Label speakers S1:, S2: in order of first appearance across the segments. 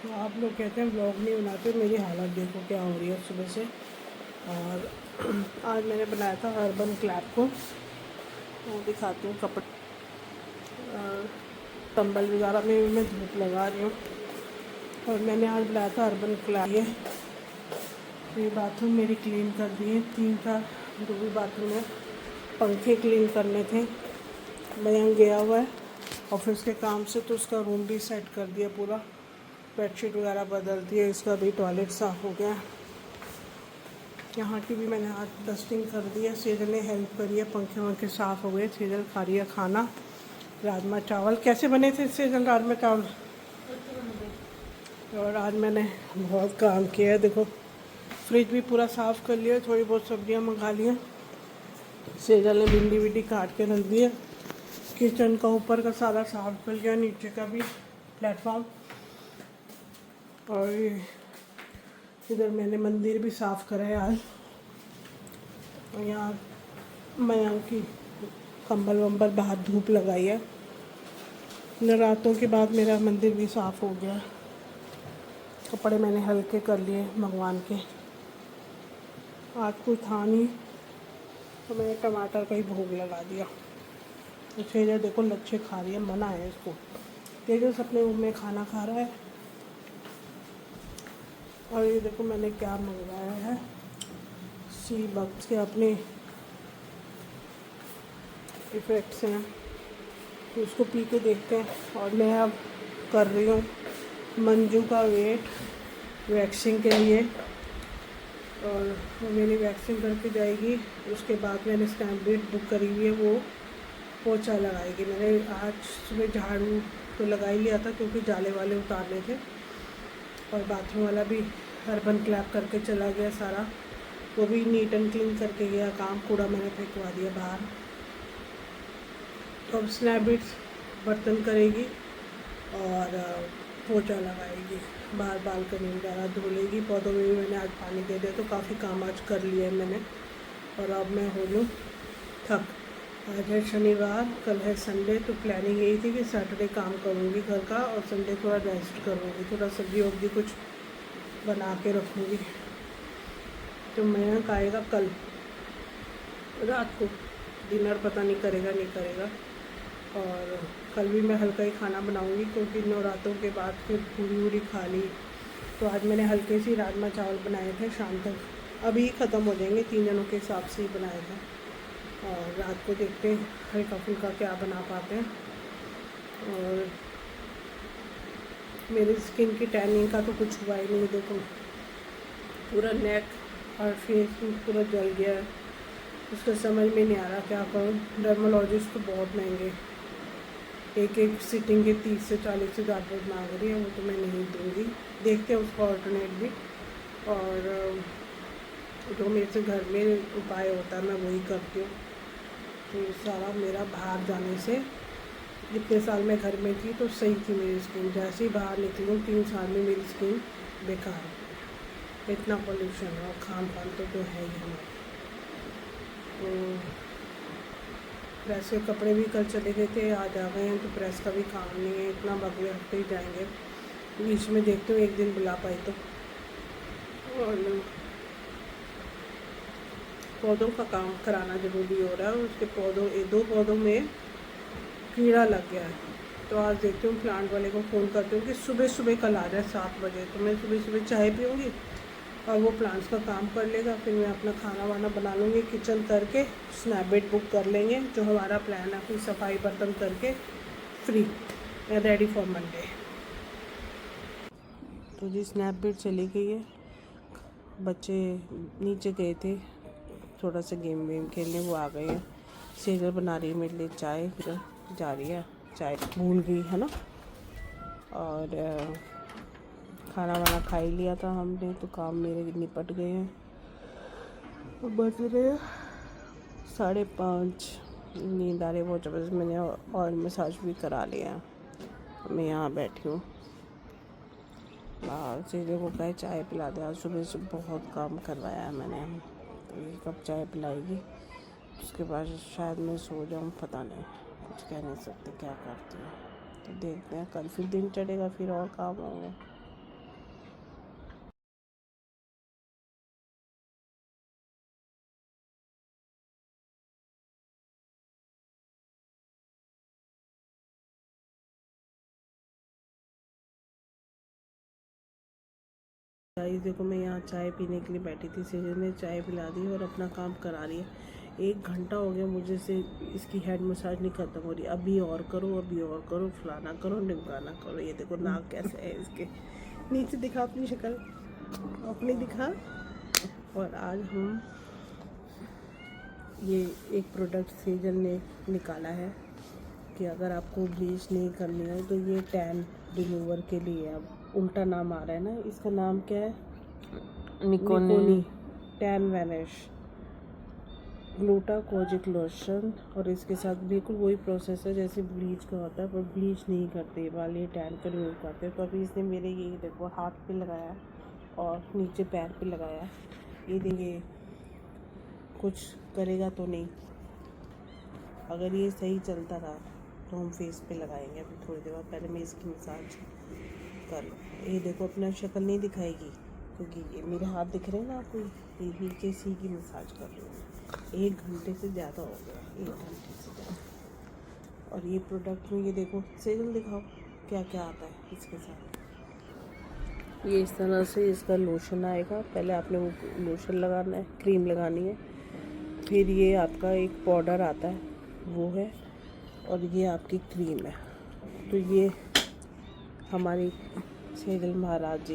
S1: तो आप लोग कहते हैं व्लॉग नहीं बनाते, मेरी हालत देखो क्या हो रही है सुबह से। और आज मैंने बनाया था अर्बन क्लैप को, वो दिखाती हूँ। कपड़े कंबल वगैरह में मैं धूप लगा रही हूँ। और मैंने आज बनाया था अर्बन क्लैप। ये बाथरूम मेरी क्लीन कर दिए, 3-4 जो भी बाथरूम है पंखे क्लीन करने थे। मयंक गया हुआ है ऑफिस के काम से, तो उसका रूम भी सेट कर दिया पूरा, बेडशीट वगैरह बदल दी है, इसका भी टॉयलेट साफ़ हो गया। यहाँ की भी मैंने आज डस्टिंग कर दी है, सेजल ने हेल्प करी है, पंखे वंखे साफ़ हो गए। सेजल खा रही है खाना, राजमा चावल। कैसे बने थे सेजल राजमा चावल? और आज मैंने बहुत काम किया है, देखो फ्रिज भी पूरा साफ़ कर लिया, थोड़ी बहुत सब्जियाँ मंगा ली हैं। सेजल ने भिंडी विंडी काट के रख दी है। किचन का ऊपर का सारा साफ कर लिया, नीचे का भी प्लेटफॉर्म। और इधर मैंने मंदिर भी साफ़ करा है आज। और यहाँ मयंक की कंबल वंबल बाहर धूप लगाई है। नवरात्रों के बाद मेरा मंदिर भी साफ़ हो गया। कपड़े मैंने हल्के कर लिए भगवान के। आज कोई था नहीं तो मैंने टमाटर का ही भोग लगा दिया। तो सेजल देखो लच्छे खा रही है, मना है इसको। तेजस अपने रूम में खाना खा रहा है। और ये देखो मैंने क्या मंगवाया है, सी बक्स के अपने इफ़ेक्ट्स हैं, तो उसको पी के देखते हैं। और मैं अब कर रही हूँ मंजू का वेट वैक्सिंग के लिए। और वो मेरी वैक्सिंग करके जाएगी, उसके बाद मैंने स्नैपडील बुक करी हुई है, वो पोछा लगाएगी। मैंने आज सुबह झाड़ू तो लगा ही लिया था क्योंकि जाले वाले उतारने थे। और बाथरूम वाला भी अर्बन क्लैप करके चला गया सारा, वो भी नीट एंड क्लीन करके गया काम। कूड़ा मैंने फेंकवा दिया बाहर। तो अब स्नैपडील बर्तन करेगी और पोछा लगाएगी, बाहर बालकनी वगैरह धो लेगी। पौधों में भी मैंने आज पानी दे दिया, तो काफ़ी काम आज कर लिया है मैंने। और अब मैं हो लूँ थक। आज है शनिवार, कल है संडे, तो प्लानिंग यही थी कि सैटरडे काम करूँगी घर का और संडे थोड़ा रेस्ट करूँगी, थोड़ा सब्जी वब्जी कुछ बना के रखूँगी। तो मयंक आएगा कल रात को, डिनर पता नहीं करेगा नहीं करेगा। और कल भी मैं हल्का ही खाना बनाऊँगी क्योंकि नवरात्रों के बाद फिर पूरी वूरी खा ली। तो आज मैंने हल्के से राजमा चावल बनाए थे, शाम तक अभी ख़त्म हो जाएंगे, 3 जनों के हिसाब से ही बनाए थे। और रात को देखते हैं हल्का फुल्का क्या बना पाते हैं। और मेरी स्किन की टैनिंग का तो कुछ हुआ ही नहीं, देखो पूरा नेक और फेस पूरा जल गया है। उसका समझ में नहीं आ रहा क्या करूँ। डर्मोलॉजिस्ट तो बहुत महंगे, एक सिटिंग के 30 से 40 से ज़्यादा मांग रही है, वो तो मैं नहीं दूँगी। देखते हैं उसका ऑल्टरनेट भी। और जो मेरे से घर में उपाय होता है मैं वही करती हूँ। तो सारा मेरा बाहर जाने से, इतने साल मैं घर में थी तो सही थी मेरी स्किन, जैसे ही बाहर निकली हूँ 3 साल में मेरी स्किन बेकार है। इतना पोल्यूशन और खान पान तो है ही हमारा। तो प्रेस के कपड़े भी कल चले गए थे, आज आ गए हैं, तो प्रेस का भी काम नहीं है, इतना अगले हफ्ते ही जाएंगे। बीच में देखते हूँ एक दिन बुला पाई तो। और पौधों का काम कराना ज़रूरी हो रहा है, उसके पौधों 2 पौधों में कीड़ा लग गया है। तो आज देखती हूँ प्लांट वाले को फ़ोन करती हूँ कि सुबह सुबह कल आ जाए 7 बजे, तो मैं सुबह सुबह चाय पीऊँगी और वो प्लांट्स का काम कर लेगा। फिर मैं अपना खाना वाना बना लूँगी, किचन करके स्नैपडील बुक कर लेंगे। जो हमारा प्लान है, फिर सफाई बर्तन करके फ्री, रेडी फॉर मंडे। तो जी स्नैपडील चली गई है, बच्चे नीचे गए थे थोड़ा सा गेम वेम खेलने, वो आ गए हैं। सेजल बना रही है मेरे लिए चाय, फिर जा रही है, चाय भूल गई है ना। और खाना वाना खा ही लिया था हमने, तो काम मेरे निपट गए हैं। बज रहे 5:30, नींद आ रही बहुत ज़बरदस्त। मैंने ऑयल मसाज भी करा लिया। मैं यहाँ बैठी हूँ, सीधे को कहे चाय पिला दे। आज सुबह से बहुत काम करवाया है मैंने, तो ये कब चाय पिलाएगी, उसके बाद शायद मैं सो जाऊँ, पता नहीं, कुछ कह नहीं सकते क्या करती हूँ। तो देखते हैं कल फिर दिन चढ़ेगा, फिर और काम होंगे। गाइस देखो मैं यहाँ चाय पीने के लिए बैठी थी, सेजल ने चाय पिला दी और अपना काम करा रही है। 1 घंटा हो गया मुझे से इसकी हेड मसाज नहीं ख़त्म हो रही। अभी और करो, अभी और करो, फलाना करो, ढिमकाना करो। ये देखो नाक कैसे है इसके, नीचे दिखा अपनी शक्ल, अपनी दिखा। और आज हम ये एक प्रोडक्ट सेजल ने निकाला है कि अगर आपको ब्लीच नहीं करनी हो तो ये टैन रिमूवर के लिए। अब उल्टा नाम आ रहा है ना, इसका नाम क्या है, निकोनी टैन वैनिश ग्लूटाकोजिक लोशन। और इसके साथ बिल्कुल वही प्रोसेस है जैसे ब्लीच का होता है, पर ब्लीच नहीं करते वाले, ये टैन का रिमूव करते हैं। तो अभी इसने मेरे ये देखो हाथ पे लगाया और नीचे पैर पे लगाया। ये देंगे कुछ करेगा तो नहीं, अगर ये सही चलता रहा तो हम फेस पे लगाएंगे अभी थोड़ी देर बाद। पहले मैं इसकी मसाज कर लूँ। ये देखो अपना शक्ल नहीं दिखाएगी क्योंकि ये मेरे हाथ दिख रहे हैं ना आपको, ये नीचे सी की मसाज कर रही हूँ। 1 घंटे से ज़्यादा हो गया, 1 घंटे से ज़्यादा। और ये प्रोडक्ट में ये देखो, सेजल दिखाओ क्या क्या आता है इसके साथ। ये इस तरह से इसका लोशन आएगा। पहले आपने वो लोशन लगाना है, क्रीम लगानी है, फिर ये आपका एक पाउडर आता है वो है, और ये आपकी क्रीम है। तो ये हमारी सेजल महाराज जी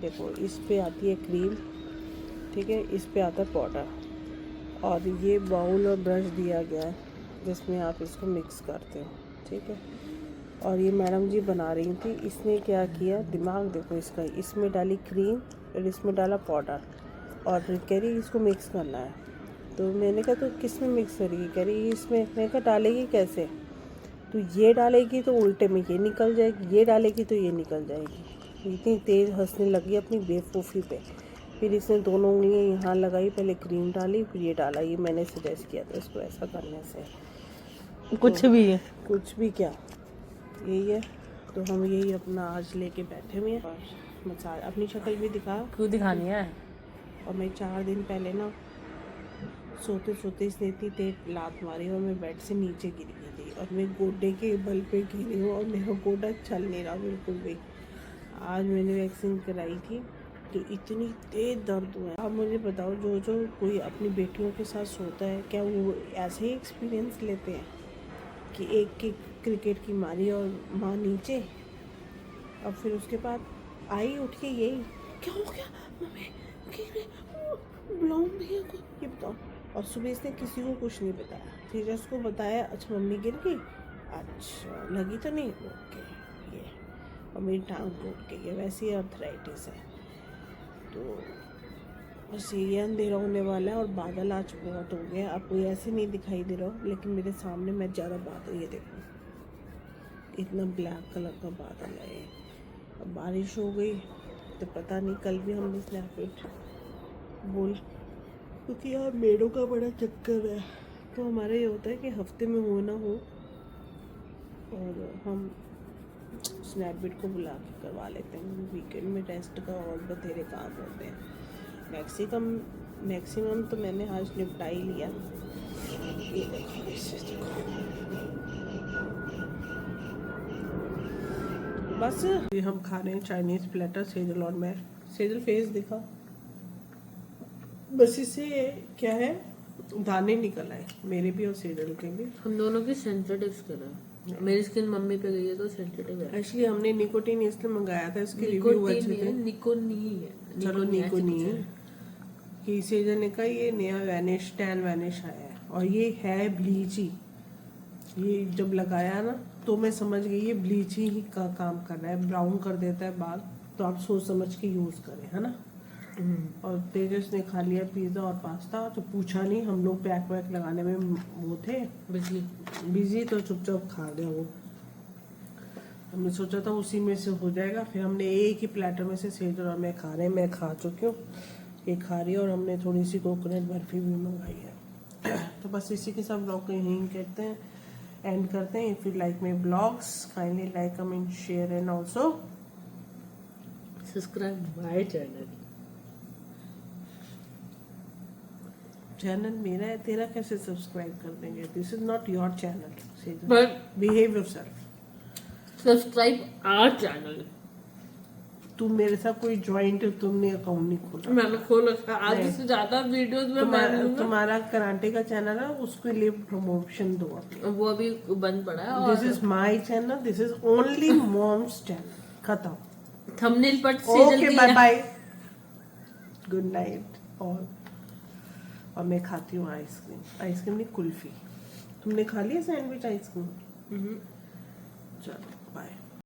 S1: देखो, इस पे आती है क्रीम, ठीक है, इस पे आता है पाउडर, और ये बाउल और ब्रश दिया गया है जिसमें आप इसको मिक्स करते हो, ठीक है। और ये मैडम जी बना रही थी, इसने क्या किया, दिमाग देखो इसका, इसमें डाली क्रीम और इसमें डाला पाउडर और कह रही इसको मिक्स करना है। तो मैंने कहा तो किस में मिक्स करेगी, कह रही इसमें। मैंने कहा डालेगी कैसे, तो ये डालेगी तो उल्टे में ये निकल जाएगी, ये डालेगी तो ये निकल जाएगी। इतनी तेज़ हंसने लगी अपनी बेवकूफ़ी पे। फिर इसने दोनों उंगलियाँ यहाँ लगाई, पहले क्रीम डाली फिर ये डाला। ये मैंने सजेस्ट किया था इसको ऐसा करने से।
S2: कुछ
S1: तो,
S2: भी है,
S1: कुछ भी क्या, यही है। तो हम यही अपना आज लेके बैठे हुए हैं। और मसाज अपनी शक्ल भी दिखा,
S2: क्यों दिखानी है।
S1: और मैं 4 दिन पहले ना सोते सोते इसने इतनी तेज लात मारी और मैं बेड से नीचे गिर गई थी, और मैं गोडे के बल पे गिरी हूँ और मेरा गोडा चल नहीं रहा बिल्कुल भी। आज मैंने वैक्सीन कराई थी तो इतनी तेज दर्द हुआ है। आप मुझे बताओ, जो जो कोई अपनी बेटियों के साथ सोता है, क्या वो ऐसे ही एक्सपीरियंस लेते हैं कि एक की क्रिकेट की मारी और माँ नीचे, और फिर उसके बाद आई उठ के यही क्या हो गया मम्मी, बुलाऊं भैया को, ये बताओ। और सुबह इसने किसी को कुछ नहीं बताया, फिर उसको बताया, अच्छा मम्मी गिर गई, अच्छा लगी तो नहीं, ओके ये, और मेरी टांग टूट गई है, वैसे ही अर्थराइटिस है। तो बस ये अंधेरा होने वाला है और बादल आज बहुत हो गया। आपको ऐसे नहीं दिखाई दे रहा, लेकिन मेरे सामने मैं ज़्यादा बादल, ये देखो इतना ब्लैक कलर का बादल है। अब बारिश हो गई तो पता नहीं, कल भी हमने स्नैपचैट बोल, क्योंकि यार मेड़ों का बड़ा चक्कर है। तो हमारा ये होता है कि हफ्ते में हो ना हो, और हम स्नैपचैट को बुला के करवा लेते हैं। वीकेंड में टेस्ट का और बथेरे काम होते हैं। मैक्सिमम तो मैंने आज निपटा ही लिया। ये देखो, इसे देखो, बस ये हम खा रहे हैं चाइनीज़ प्लेटर, सेजल और मैं। सेजल फेस दिखा, बस इससे क्या है, दाने निकल आए मेरे भी और सेजल के भी।
S2: हम दोनों की सेंसिटिव स्किन है, मेरी स्किन मम्मी पे गई है तो सेंसिटिव है।
S1: एक्चुअली हमने निकोटीन इसलिए मंगाया था, इसके रिव्यू अच्छे थे।
S2: निकोनी है,
S1: चलो निकोनी है कि सेजल ने कहा ये नया वैनिश टैन वैनिश आया है, और ये है ब्लीच ही। ये जब लगाया ना तो मैं समझ गई ये ब्लीच ही का काम कर रहा है, ब्राउन कर देता है बाल। तो आप सोच समझ के यूज़ करें, है ना। और तेजस ने खा लिया पिज़्ज़ा और पास्ता, तो पूछा नहीं, हम लोग पैक वैक लगाने में वो थे बिजी, तो चुपचाप खा गया वो। हमने सोचा था उसी में से हो जाएगा, फिर हमने एक ही प्लेटर में से सेजल और मैं खा रहे हैं। मैं खा चुकी हूँ, ये खा रही है, और हमने थोड़ी सी कोकोनट बर्फी भी मंगाई है। तो बस इसी के साथ ब्लॉग को यहीं कहते हैं, एंड करते हैं। If you like my blogs, kindly like, comment, share and also
S2: subscribe my
S1: channel मेरा है, तेरा कैसे सब्सक्राइब कर देंगे? This is not your channel,
S2: but
S1: behave yourself.
S2: Subscribe our channel.
S1: तू मेरे साथ कोई जॉइंट तुमने अकाउंट नहीं खोला।
S2: मैंने खोल रखा है। आधे
S1: नहीं।
S2: से ज्यादा वीडियोस में मैं लूंगा।
S1: तुम्हारा कराटे का चैनल है, उसके लिए प्रमोशन दो अपनी।
S2: वो अभी बंद पड़ा है और
S1: this is my channel, this is only mom's channel, खत्म।
S2: थंबनेल पर से
S1: okay bye bye, good night. और मैं खाती हूँ आइसक्रीम, आइसक्रीम नहीं कुल्फी। तुमने खा लिया सैंडविच आइसक्रीम? चलो।